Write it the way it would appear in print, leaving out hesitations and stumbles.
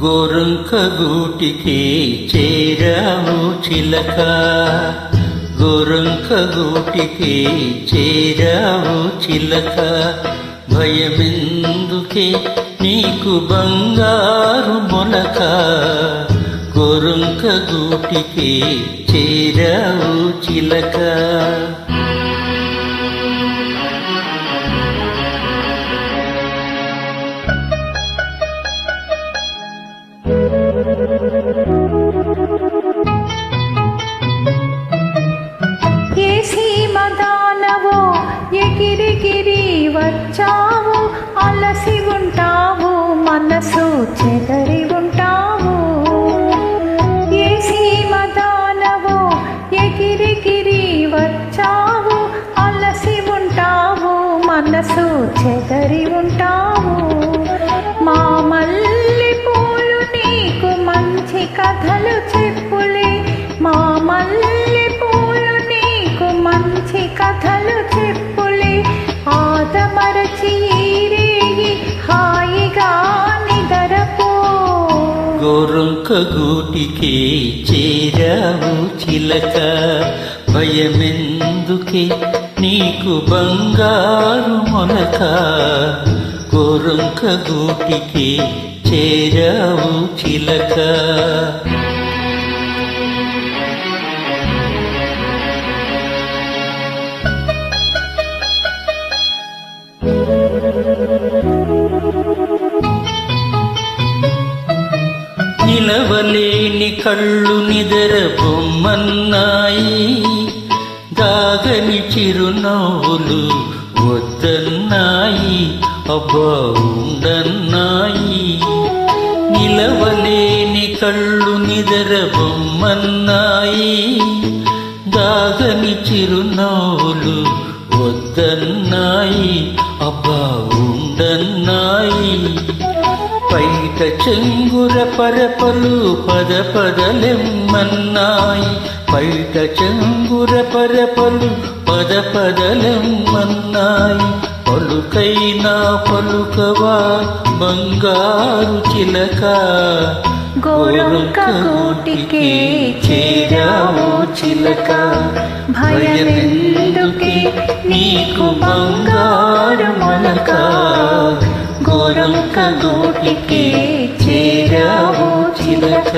గోరంక గూటికి చేరావు చిలక, గోరంక గూటికి చేరావు చిలక. భయమెందుకే నీకు బంగారు మొలక, గోరంక గూటికి చేరావు చిలక. ఏ సీమదానవో ఎగిరిగిరి వచ్చావు, అలసి ఉంటావు మనసు చెదరి ఉంటావు. ఏ సీమదానవో ఎగిరిగిరి వచ్చావు, అలసి ఉంటావు మనసు చెదరి ఉంటావు. మా మల్లె పూలు నీకు మంచి కథలు చెప్పులే, మా మల్లె పూలు నీకు మంచి కథలు చెప్పులే. ఆదమరచి రేగి హాయిగా నిదరపో. గోరంక గూటికి చేరావు చిలక, భయమెందుకే నీకు బంగారు మొలక, గోరంక గూటికి చేరావు చిలక. నిలవలేని కళ్ళు నిదర బొమ్మన్నాయి, దాగని చిరునవ్వులు వద్దన్నాయి, అబ్బా ఉండన్నాయి. నిలవలేని కళ్ళు నిదర బొమ్మన్నాయి, దాగని చిరునవ్వులు వద్దన్నాయి, అబ్బా ఉండన్నాయి. పైట చెంగుర పరపలు పద పదలెమ్మన్నాయి, పైట చెంగుర పరపలు పద పదలెమ్మన్నాయి. పలుకైనా పలుకవా బంగారు చిలక, గోరంక గూటికి చేరావు చిలక. భయమెందుకే నీకు బంగారు మొలక, గోరంక గూటికి చేరావు చిలక.